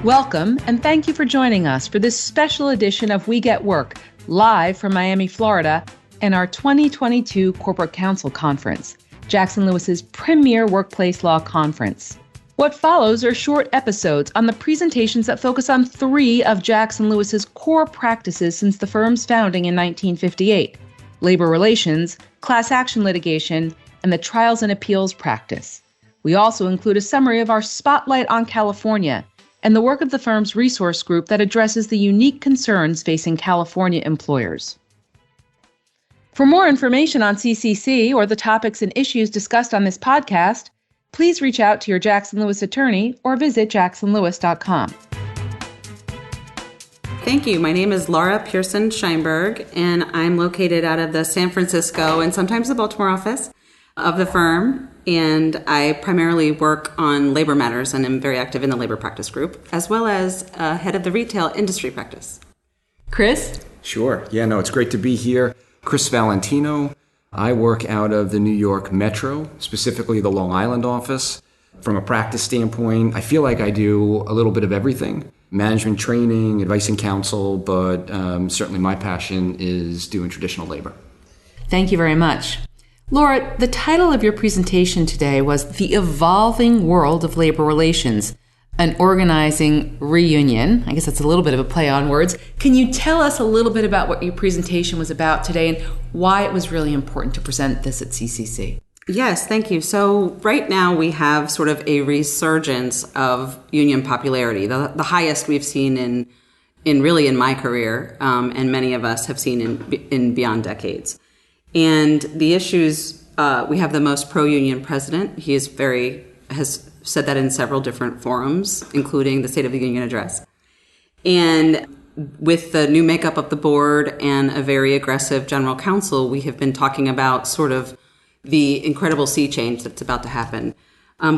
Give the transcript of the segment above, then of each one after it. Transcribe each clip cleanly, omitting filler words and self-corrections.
Welcome, and thank you for joining us for this special edition of We Get Work, live from Miami, Florida, and our 2022 Corporate Counsel Conference, Jackson Lewis's premier workplace law conference. What follows are short episodes on the presentations that focus on three of Jackson Lewis's core practices since the firm's founding in 1958: labor relations, class action litigation, and the trials and appeals practice. We also include a summary of our Spotlight on California and the work of the firm's resource group that addresses the unique concerns facing California employers. For more information on CCC or the topics and issues discussed on this podcast, please reach out to your Jackson Lewis attorney or visit jacksonlewis.com. Thank you. My name is Laura Pearson Scheinberg, and I'm located out of the San Francisco and sometimes the Baltimore office of the firm. And I primarily work on labor matters and am very active in the labor practice group, as well as head of the retail industry practice. Chris? Sure. Yeah, no, it's great to be here. Chris Valentino. I work out of the New York Metro, specifically the Long Island office. From a practice standpoint, I feel like I do a little bit of everything. Management training, advice and counsel, but certainly my passion is doing traditional labor. Thank you very much. Laura, the title of your presentation today was The Evolving World of Labor Relations, an Organizing Reunion. I guess that's a little bit of a play on words. Can you tell us a little bit about what your presentation was about today and why it was really important to present this at CCC? Yes, thank you. So right now we have sort of a resurgence of union popularity, the highest we've seen in my career, and many of us have seen in beyond decades. And the issues, we have the most pro-union president. He has said that in several different forums, including the State of the Union address. And with the new makeup of the board and a very aggressive general counsel, we have been talking about sort of the incredible sea change that's about to happen.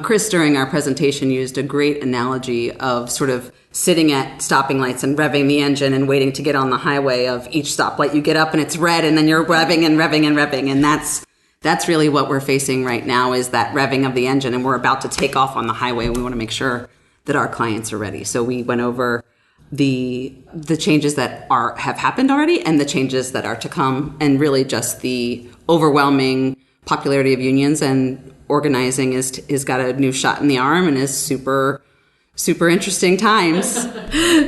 Chris, during our presentation, used a great analogy of sort of sitting at stopping lights and revving the engine and waiting to get on the highway. Of each stoplight you get up and it's red, and then you're revving and revving and revving. And that's really what we're facing right now, is that revving of the engine, and we're about to take off on the highway. We want to make sure that our clients are ready. So we went over the changes that have happened already and the changes that are to come, and really just the overwhelming popularity of unions, and organizing is got a new shot in the arm and is super interesting times.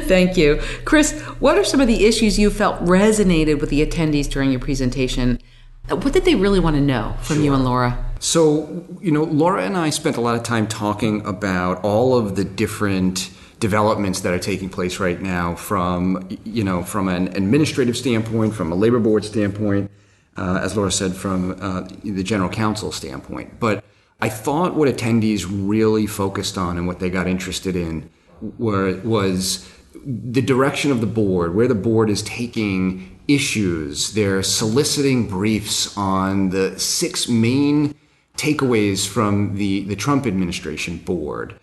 Thank you. Chris, what are some of the issues you felt resonated with the attendees during your presentation? What did they really want to know from you and Laura? So, Laura and I spent a lot of time talking about all of the different developments that are taking place right now from an administrative standpoint, from a labor board standpoint, as Laura said, from the general counsel standpoint. But I thought what attendees really focused on and what they got interested in was the direction of the board, where the board is taking issues. They're soliciting briefs on the 6 main takeaways from the Trump administration board.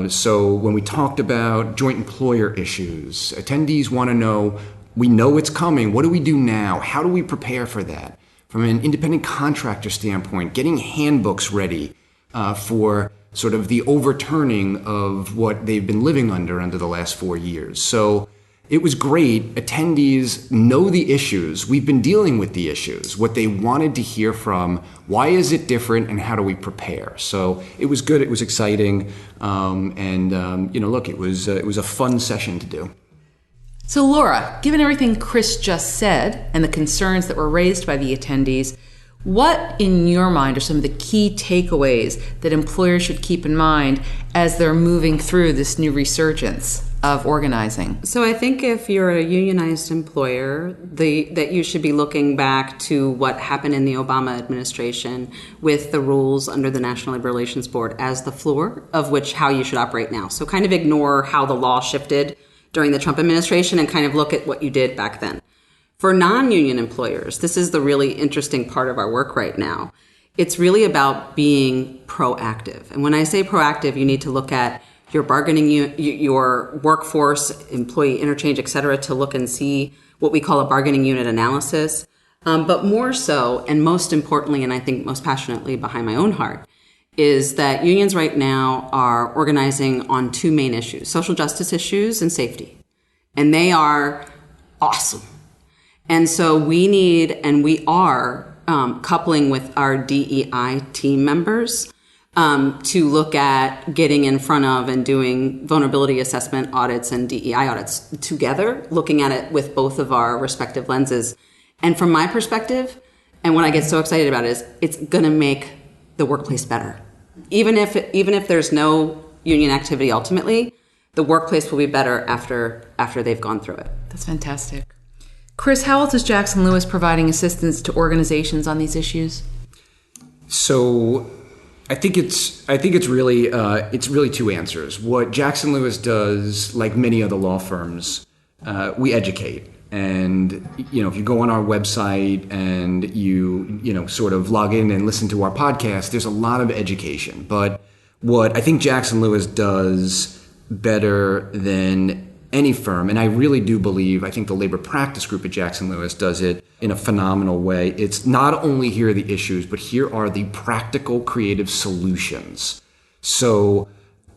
So when we talked about joint employer issues, attendees want to know, we know it's coming. What do we do now? How do we prepare for that? From an independent contractor standpoint, getting handbooks ready for sort of the overturning of what they've been living under the last 4 years. So it was great. Attendees know the issues. We've been dealing with the issues, what they wanted to hear from, why is it different, and how do we prepare? So it was good. It was exciting. Look, it was a fun session to do. So Laura, given everything Chris just said and the concerns that were raised by the attendees, what in your mind are some of the key takeaways that employers should keep in mind as they're moving through this new resurgence of organizing? So I think if you're a unionized employer, that you should be looking back to what happened in the Obama administration with the rules under the National Labor Relations Board as the floor of which how you should operate now. So kind of ignore how the law shifted during the Trump administration and kind of look at what you did back then. For non-union employers, this is the really interesting part of our work right now. It's really about being proactive. And when I say proactive, you need to look at your bargaining, your workforce, employee interchange, et cetera, to look and see what we call a bargaining unit analysis. But more so, and most importantly, and I think most passionately behind my own heart, is that unions right now are organizing on two main issues, social justice issues and safety. And they are awesome. And so we need, and we are coupling with our DEI team members to look at getting in front of and doing vulnerability assessment audits and DEI audits together, looking at it with both of our respective lenses. And from my perspective, and what I get so excited about is it's going to make the workplace better. Even if there's no union activity ultimately, the workplace will be better after they've gone through it. That's fantastic. Chris, how else is Jackson Lewis providing assistance to organizations on these issues? So I think it's really two answers. What Jackson Lewis does, like many other law firms, we educate. And, if you go on our website and you sort of log in and listen to our podcast, there's a lot of education. But what I think Jackson Lewis does better than any firm, and I really do believe, I think the labor practice group at Jackson Lewis does it in a phenomenal way. It's not only here are the issues, but here are the practical, creative solutions. So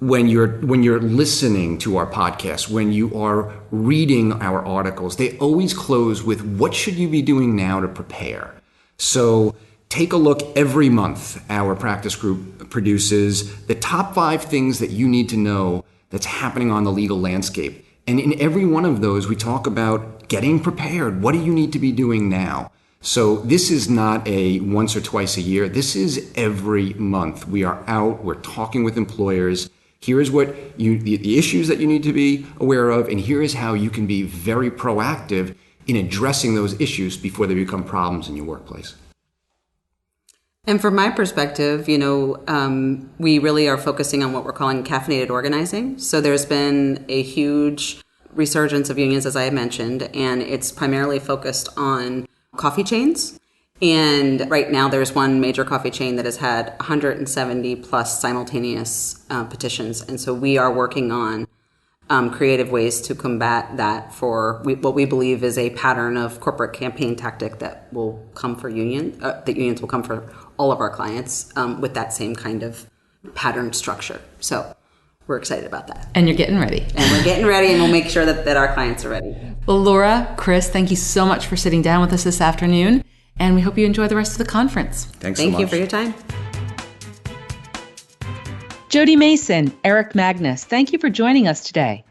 when you're listening to our podcast, when you are reading our articles, they always close with, what should you be doing now to prepare? So take a look every month. Our practice group produces the top 5 things that you need to know that's happening on the legal landscape. And in every one of those, we talk about getting prepared. What do you need to be doing now? So this is not a once or twice a year. This is every month. We are out, we're talking with employers. Here is what the issues that you need to be aware of, and here is how you can be very proactive in addressing those issues before they become problems in your workplace. And from my perspective, we really are focusing on what we're calling caffeinated organizing. So there's been a huge resurgence of unions, as I had mentioned, and it's primarily focused on coffee chains. And right now there's one major coffee chain that has had 170 plus simultaneous petitions. And so we are working on creative ways to combat that for what we believe is a pattern of corporate campaign tactic that will come for that unions will come for all of our clients with that same kind of pattern structure. So we're excited about that. And you're getting ready. And we're getting ready, and we'll make sure that our clients are ready. Well, Laura, Chris, thank you so much for sitting down with us this afternoon. And we hope you enjoy the rest of the conference. Thanks so much. Thank you for your time. Jody Mason, Eric Magnus, thank you for joining us today.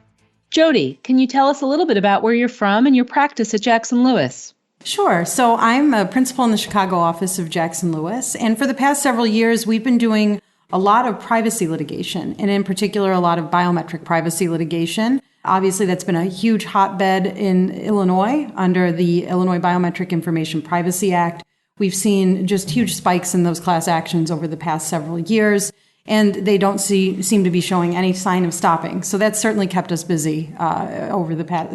Jody, can you tell us a little bit about where you're from and your practice at Jackson Lewis? Sure. So I'm a principal in the Chicago office of Jackson Lewis. And for the past several years, we've been doing a lot of privacy litigation, and in particular, a lot of biometric privacy litigation. Obviously, that's been a huge hotbed in Illinois under the Illinois Biometric Information Privacy Act. We've seen just huge spikes in those class actions over the past several years, and they don't seem to be showing any sign of stopping. So that's certainly kept us busy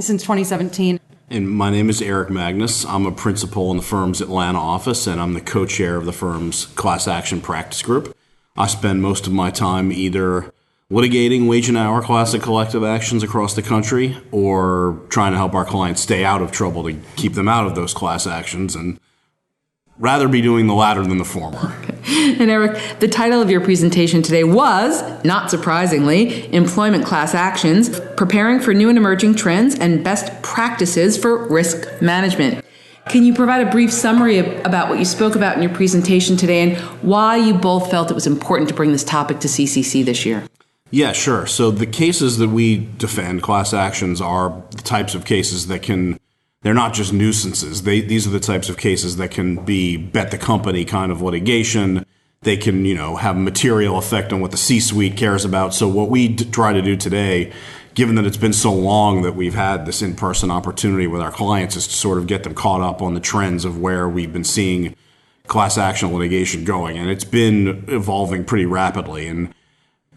since 2017. And my name is Eric Magnus. I'm a principal in the firm's Atlanta office, and I'm the co-chair of the firm's class action practice group. I spend most of my time either litigating wage and hour class and collective actions across the country, or trying to help our clients stay out of trouble to keep them out of those class actions, and rather be doing the latter than the former. And Eric, the title of your presentation today was, not surprisingly, Employment Class Actions, Preparing for New and Emerging Trends and Best Practices for Risk Management. Can you provide a brief summary about what you spoke about in your presentation today and why you both felt it was important to bring this topic to CCC this year? Yeah, sure. So the cases that we defend, class actions, are the types of cases that they're not just nuisances. These are the types of cases that can be bet the company kind of litigation. They can, have material effect on what the C-suite cares about. So what we try to do today, given that it's been so long that we've had this in-person opportunity with our clients, is to sort of get them caught up on the trends of where we've been seeing class action litigation going. And it's been evolving pretty rapidly. And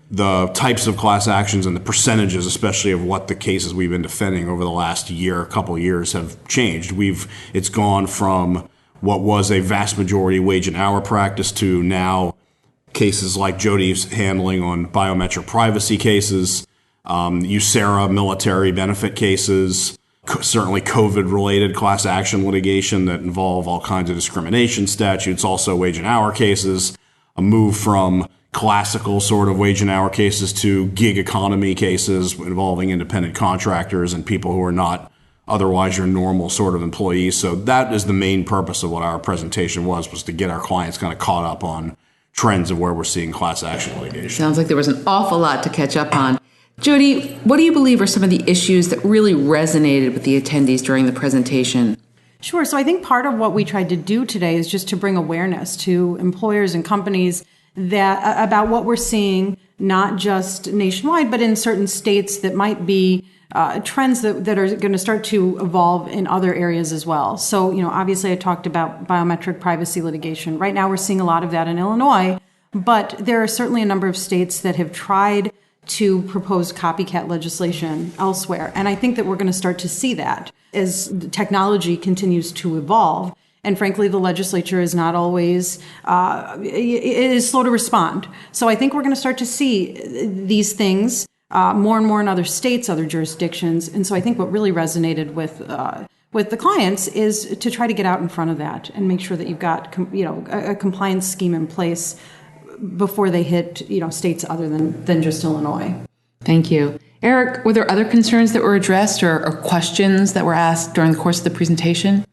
the types of class actions and the percentages, especially of what the cases we've been defending over the last couple of years, have changed. It's gone from what was a vast majority wage and hour practice to now cases like Jody's handling on biometric privacy cases, USERA military benefit cases, certainly COVID-related class action litigation that involve all kinds of discrimination statutes, also wage and hour cases, a move from classical sort of wage and hour cases to gig economy cases involving independent contractors and people who are not otherwise your normal sort of employees. So that is the main purpose of what our presentation was to get our clients kind of caught up on trends of where we're seeing class action litigation. Sounds like there was an awful lot to catch up on. Jody, what do you believe are some of the issues that really resonated with the attendees during the presentation? Sure. So I think part of what we tried to do today is just to bring awareness to employers and companies that about what we're seeing, not just nationwide, but in certain states that might be trends that are going to start to evolve in other areas as well. So, obviously I talked about biometric privacy litigation. Right now we're seeing a lot of that in Illinois, but there are certainly a number of states that have tried to propose copycat legislation elsewhere. And I think that we're going to start to see that as technology continues to evolve. And frankly, the legislature is not always, it is slow to respond. So I think we're going to start to see these things more and more in other states, other jurisdictions. And so I think what really resonated with the clients is to try to get out in front of that and make sure that you've got, a compliance scheme in place before they hit, states other than just Illinois. Thank you. Eric, were there other concerns that were addressed or questions that were asked during the course of the presentation?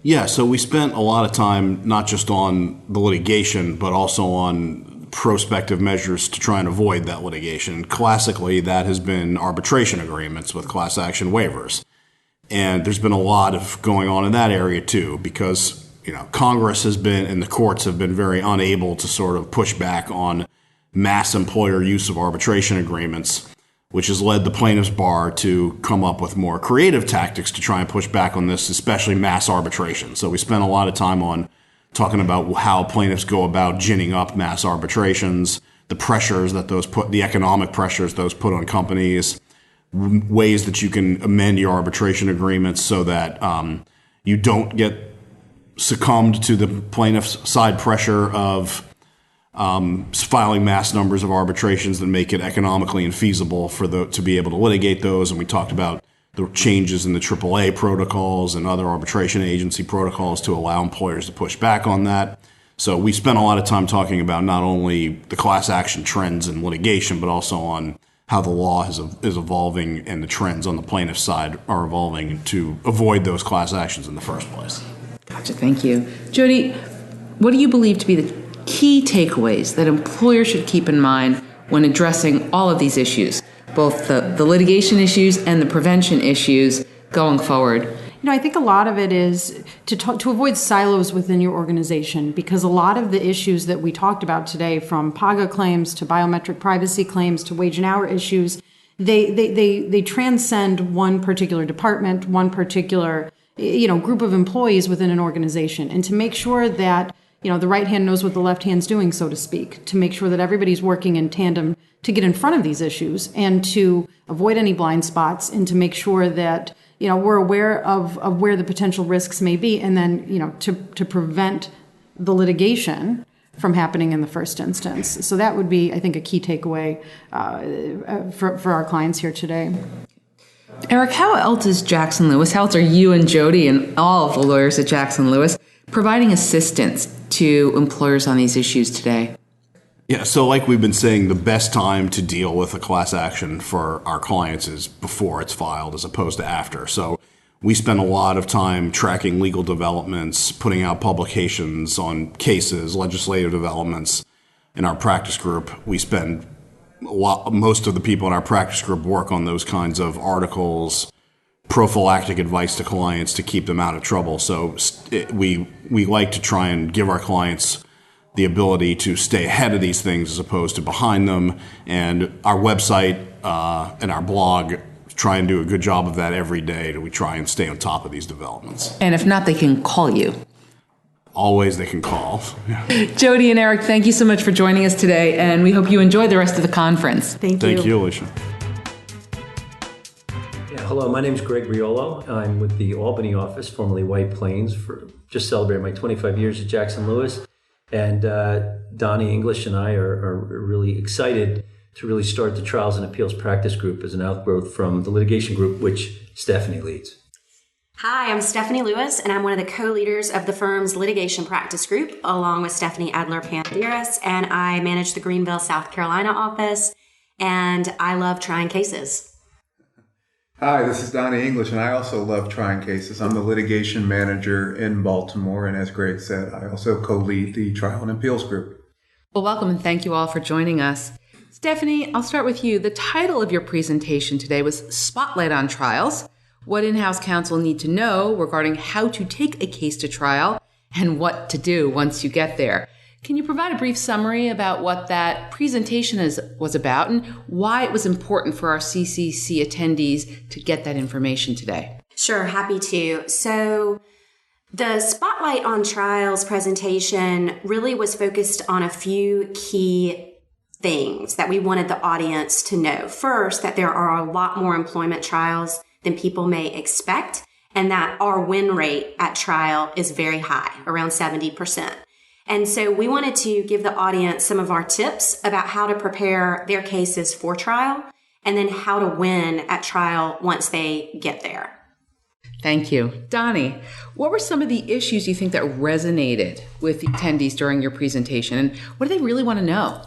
Yeah, so we spent a lot of time not just on the litigation, but also on prospective measures to try and avoid that litigation. Classically, that has been arbitration agreements with class action waivers. And there's been a lot of going on in that area too, because Congress has been and the courts have been very unable to sort of push back on mass employer use of arbitration agreements, which has led the plaintiffs' bar to come up with more creative tactics to try and push back on this, especially mass arbitration. So we spent a lot of time on talking about how plaintiffs go about ginning up mass arbitrations, the pressures that the economic pressures those put on companies, ways that you can amend your arbitration agreements so that you don't get succumbed to the plaintiff's side pressure of filing mass numbers of arbitrations that make it economically infeasible to be able to litigate those. And we talked about the changes in the AAA protocols and other arbitration agency protocols to allow employers to push back on that. So we spent a lot of time talking about not only the class action trends in litigation, but also on how the law is evolving and the trends on the plaintiff's side are evolving to avoid those class actions in the first place. Gotcha. Thank you. Jody, what do you believe to be the key takeaways that employers should keep in mind when addressing all of these issues, both the litigation issues and the prevention issues going forward? I think a lot of it is to avoid silos within your organization, because a lot of the issues that we talked about today, from PAGA claims to biometric privacy claims to wage and hour issues, they transcend one particular department, one particular group of employees within an organization. And to make sure that the right hand knows what the left hand's doing, so to speak, to make sure that everybody's working in tandem to get in front of these issues and to avoid any blind spots, and to make sure that we're aware of where the potential risks may be, and then to prevent the litigation from happening in the first instance. So that would be, I think, a key takeaway for our clients here today. Eric, how else is Jackson Lewis, how else are you and Jody and all of the lawyers at Jackson Lewis providing assistance to employers on these issues today? Yeah, so like we've been saying, the best time to deal with a class action for our clients is before it's filed as opposed to after. So we spend a lot of time tracking legal developments, putting out publications on cases, legislative developments in our practice group. We spend most of the people in our practice group work on those kinds of articles, prophylactic advice to clients to keep them out of trouble. So we like to try and give our clients the ability to stay ahead of these things as opposed to behind them. And our website and our blog try and do a good job of that every day. We try and stay on top of these developments. And if not, they can call you. Always they can call. Jody and Eric, thank you so much for joining us today, and we hope you enjoy the rest of the conference. Thank you. Thank you, Alicia. Hello, my name is Greg Riolo. I'm with the Albany office, formerly White Plains, just celebrating my 25 years at Jackson Lewis. And Donnie English and I are really excited to really start the Trials and Appeals Practice Group as an outgrowth from the litigation group, which Stephanie leads. Hi, I'm Stephanie Lewis, and I'm one of the co-leaders of the firm's litigation practice group, along with Stephanie Adler-Panderas, and I manage the Greenville, South Carolina office, and I love trying cases. Hi, this is Donnie English, and I also love trying cases. I'm the litigation manager in Baltimore, and as Greg said, I also co-lead the trial and appeals group. Well, welcome and thank you all for joining us. Stephanie, I'll start with you. The title of your presentation today was Spotlight on Trials: What in-house counsel need to know regarding how to take a case to trial and what to do once you get there. Can you provide a brief summary about what that presentation was about and why it was important for our CCC attendees to get that information today? Sure, happy to. So the Spotlight on Trials presentation really was focused on a few key things that we wanted the audience to know. First, that there are a lot more employment trials than people may expect, and that our win rate at trial is very high, around 70%. And so we wanted to give the audience some of our tips about how to prepare their cases for trial, and then how to win at trial once they get there. Thank you. Donnie, what were some of the issues you think that resonated with the attendees during your presentation, and what do they really want to know?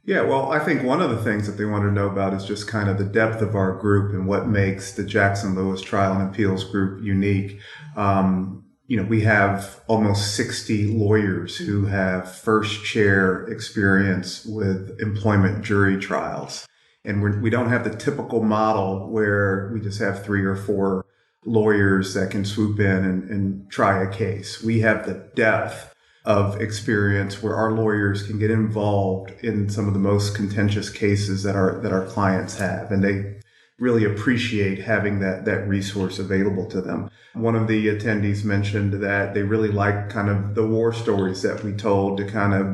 Yeah, well, I think one of the things that they want to know about is just kind of the depth of our group and what makes the Jackson Lewis Trial and Appeals Group unique. We have almost 60 lawyers who have first chair experience with employment jury trials. And we don't have the typical model where we just have 3 or 4 lawyers that can swoop in and try a case. We have the depth of experience where our lawyers can get involved in some of the most contentious cases that our clients have, and they really appreciate having that resource available to them. One of the attendees mentioned that they really like kind of the war stories that we told to kind of,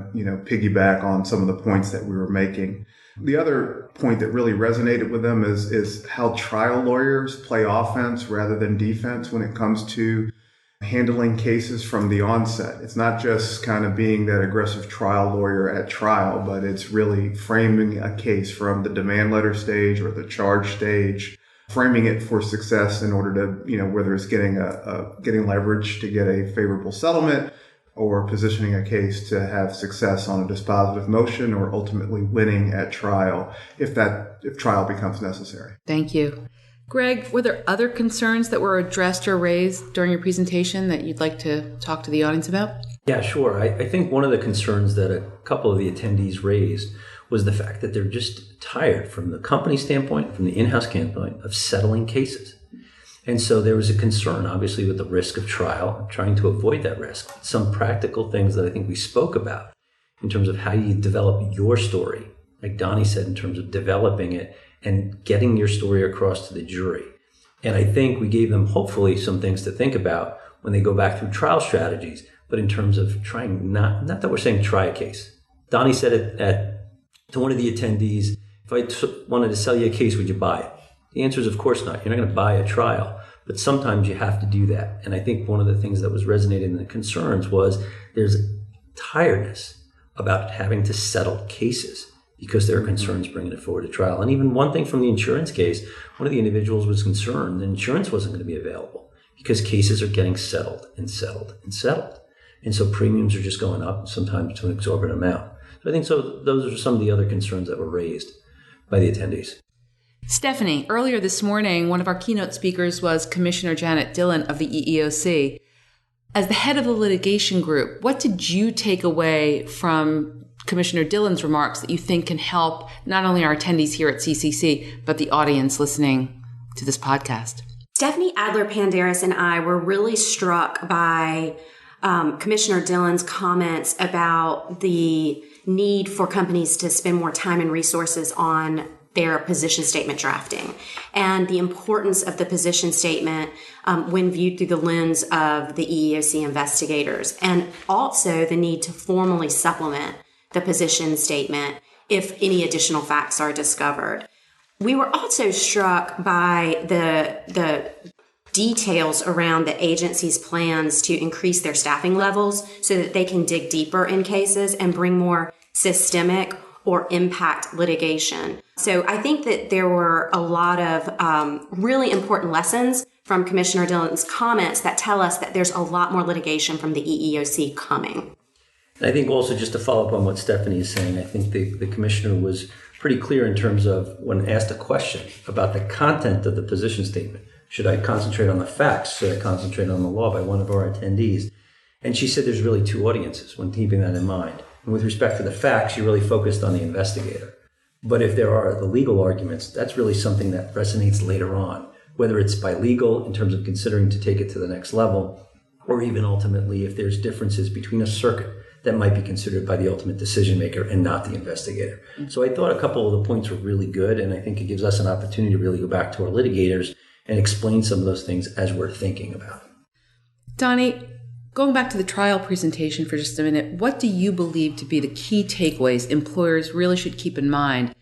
piggyback on some of the points that we were making. The other point that really resonated with them is how trial lawyers play offense rather than defense when it comes to handling cases from the onset. It's not just kind of being that aggressive trial lawyer at trial, but it's really framing a case from the demand letter stage or the charge stage, framing it for success in order to, whether it's getting leverage to get a favorable settlement or positioning a case to have success on a dispositive motion or ultimately winning at trial if trial becomes necessary. Thank you. Greg, were there other concerns that were addressed or raised during your presentation that you'd like to talk to the audience about? Yeah, sure. I think one of the concerns that a couple of the attendees raised was the fact that they're just tired from the company standpoint, from the in-house standpoint, of settling cases. And so there was a concern, obviously, with the risk of trial, trying to avoid that risk. Some practical things that I think we spoke about in terms of how you develop your story, like Donnie said, in terms of developing it and getting your story across to the jury. And I think we gave them hopefully some things to think about when they go back through trial strategies, but in terms of trying not that we're saying try a case. Donnie said it to one of the attendees, if I wanted to sell you a case, would you buy it? The answer is of course not. You're not going to buy a trial, but sometimes you have to do that. And I think one of the things that was resonating in the concerns was there's tiredness about having to settle cases because there are concerns bringing it forward to trial. And even one thing from the insurance case, one of the individuals was concerned that insurance wasn't going to be available because cases are getting settled and settled and settled. And so premiums are just going up, sometimes to an exorbitant amount. So I think those are some of the other concerns that were raised by the attendees. Stephanie, earlier this morning, one of our keynote speakers was Commissioner Janet Dillon of the EEOC. As the head of the litigation group, what did you take away from Commissioner Dillon's remarks that you think can help not only our attendees here at CCC, but the audience listening to this podcast? Stephanie Adler-Panderas and I were really struck by Commissioner Dillon's comments about the need for companies to spend more time and resources on their position statement drafting and the importance of the position statement when viewed through the lens of the EEOC investigators, and also the need to formally supplement the position statement if any additional facts are discovered. We were also struck by the details around the agency's plans to increase their staffing levels so that they can dig deeper in cases and bring more systemic or impact litigation. So I think that there were a lot of really important lessons from Commissioner Dillon's comments that tell us that there's a lot more litigation from the EEOC coming. I think also, just to follow up on what Stephanie is saying, I think the commissioner was pretty clear in terms of when asked a question about the content of the position statement. Should I concentrate on the facts? Should I concentrate on the law, by one of our attendees? And she said there's really two audiences when keeping that in mind. And with respect to the facts, you really focused on the investigator. But if there are the legal arguments, that's really something that resonates later on, whether it's by legal in terms of considering to take it to the next level, or even ultimately if there's differences between a circuit that might be considered by the ultimate decision maker and not the investigator. So I thought a couple of the points were really good, and I think it gives us an opportunity to really go back to our litigators and explain some of those things as we're thinking about it. Donnie, going back to the trial presentation for just a minute, what do you believe to be the key takeaways employers really should keep in mind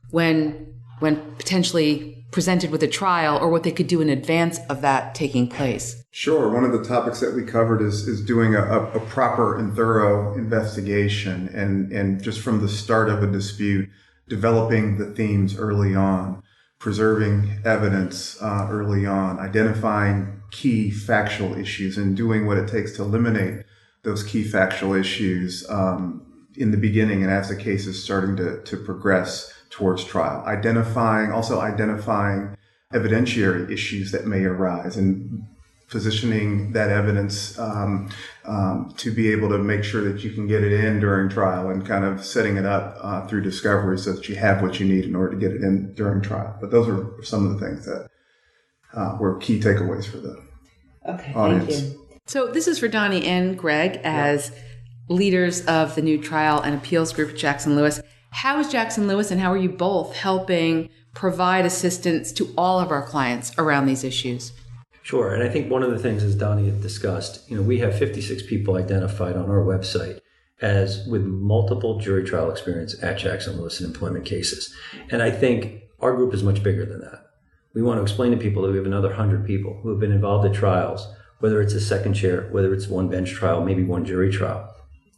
when potentially presented with a trial, or what they could do in advance of that taking place? Sure. One of the topics that we covered is doing a proper and thorough investigation, and just from the start of a dispute, developing the themes early on, preserving evidence early on, identifying key factual issues, and doing what it takes to eliminate those key factual issues in the beginning and as the case is starting to progress towards trial. Identifying evidentiary issues that may arise and positioning that evidence to be able to make sure that you can get it in during trial, and kind of setting it up through discovery so that you have what you need in order to get it in during trial. But those are some of the things that were key takeaways for the audience. Thank you. So this is for Donnie and Greg as leaders of the new trial and appeals group at Jackson Lewis. How is Jackson Lewis and how are you both helping provide assistance to all of our clients around these issues? Sure. And I think one of the things, as Donnie had discussed, we have 56 people identified on our website as with multiple jury trial experience at Jackson Lewis in employment cases. And I think our group is much bigger than that. We want to explain to people that we have another 100 people who have been involved in trials, whether it's a second chair, whether it's one bench trial, maybe one jury trial.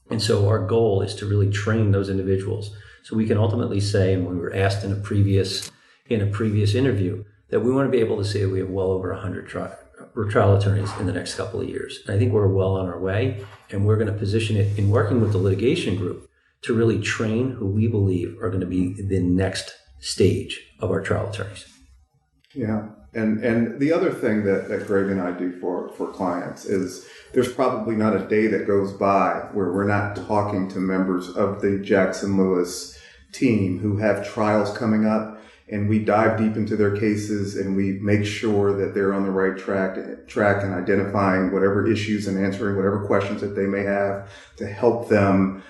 And so our goal is to really train those individuals so we can ultimately say, and when we were asked in a previous interview, that we want to be able to say we have well over 100 trial attorneys in the next couple of years. And I think we're well on our way, and we're going to position it in working with the litigation group to really train who we believe are going to be the next stage of our trial attorneys. Yeah. And the other thing that Greg and I do for clients is there's probably not a day that goes by where we're not talking to members of the Jackson Lewis team who have trials coming up, and we dive deep into their cases and we make sure that they're on the right track and identifying whatever issues and answering whatever questions that they may have to help them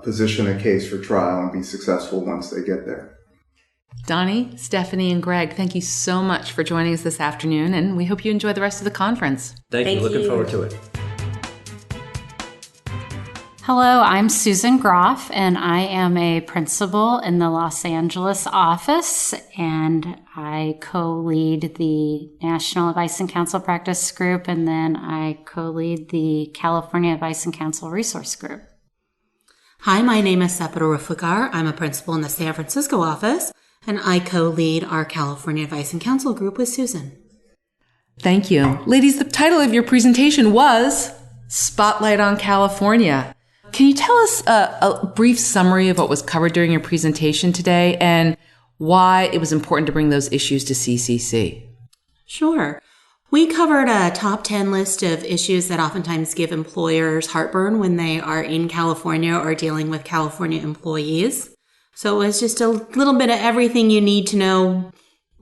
position a case for trial and be successful once they get there. Donnie, Stephanie, and Greg, thank you so much for joining us this afternoon, and we hope you enjoy the rest of the conference. Thank you. Looking forward to it. Hello, I'm Susan Groff, and I am a principal in the Los Angeles office, and I co-lead the National Advice and Counsel Practice Group, and then I co-lead the California Advice and Counsel Resource Group. Hi, my name is Separa Rifligar. I'm a principal in the San Francisco office, and I co-lead our California Advice and Counsel group with Susan. Thank you. Ladies, the title of your presentation was Spotlight on California. Can you tell us a brief summary of what was covered during your presentation today and why it was important to bring those issues to CCC? Sure. We covered a top 10 list of issues that oftentimes give employers heartburn when they are in California or dealing with California employees. So it was just a little bit of everything you need to know,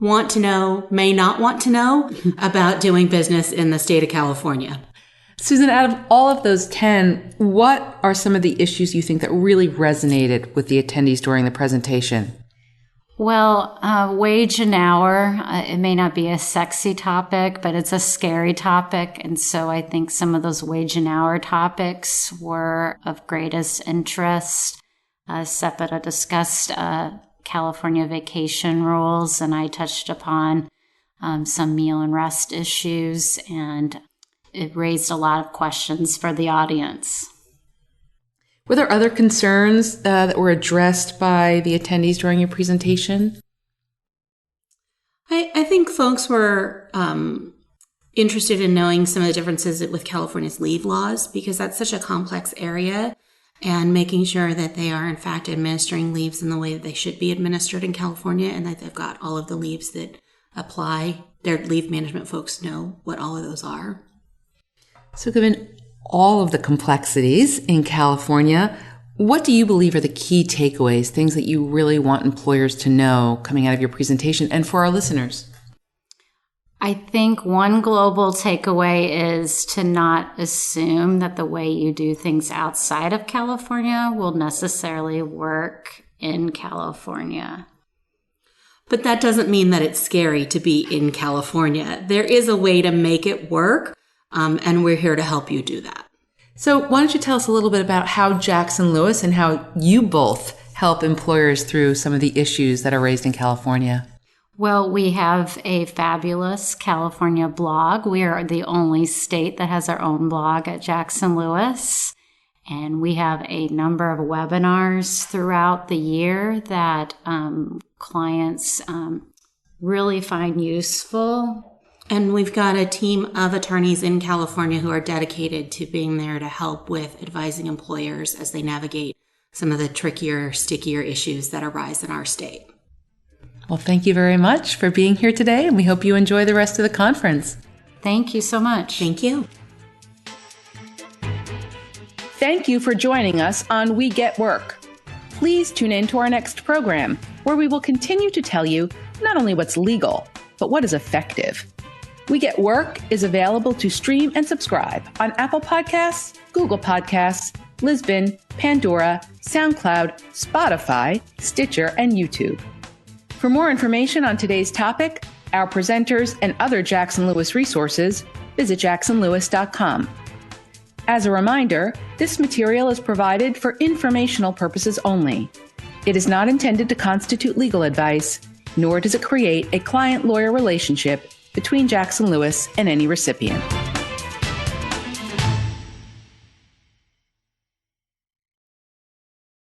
want to know, may not want to know about doing business in the state of California. Susan, out of all of those 10, what are some of the issues you think that really resonated with the attendees during the presentation? Well, wage and hour, it may not be a sexy topic, but it's a scary topic. And so I think some of those wage and hour topics were of greatest interest. Separa discussed California vacation rules, and I touched upon some meal and rest issues, and it raised a lot of questions for the audience. Were there other concerns that were addressed by the attendees during your presentation? I think folks were interested in knowing some of the differences with California's leave laws, because that's such a complex area, and making sure that they are in fact administering leaves in the way that they should be administered in California, and that they've got all of the leaves that apply. Their leave management folks know what all of those are. So given all of the complexities in California, what do you believe are the key takeaways, things that you really want employers to know coming out of your presentation and for our listeners? I think one global takeaway is to not assume that the way you do things outside of California will necessarily work in California. But that doesn't mean that it's scary to be in California. There is a way to make it work, and we're here to help you do that. So why don't you tell us a little bit about how Jackson Lewis and how you both help employers through some of the issues that are raised in California? Well, we have a fabulous California blog. We are the only state that has our own blog at Jackson Lewis. And we have a number of webinars throughout the year that clients really find useful. And we've got a team of attorneys in California who are dedicated to being there to help with advising employers as they navigate some of the trickier, stickier issues that arise in our state. Well, thank you very much for being here today, and we hope you enjoy the rest of the conference. Thank you so much. Thank you. Thank you for joining us on We Get Work. Please tune in to our next program, where we will continue to tell you not only what's legal, but what is effective. We Get Work is available to stream and subscribe on Apple Podcasts, Google Podcasts, Lisbon, Pandora, SoundCloud, Spotify, Stitcher, and YouTube. For more information on today's topic, our presenters, and other Jackson Lewis resources, visit jacksonlewis.com. As a reminder, this material is provided for informational purposes only. It is not intended to constitute legal advice, nor does it create a client-lawyer relationship between Jackson Lewis and any recipient.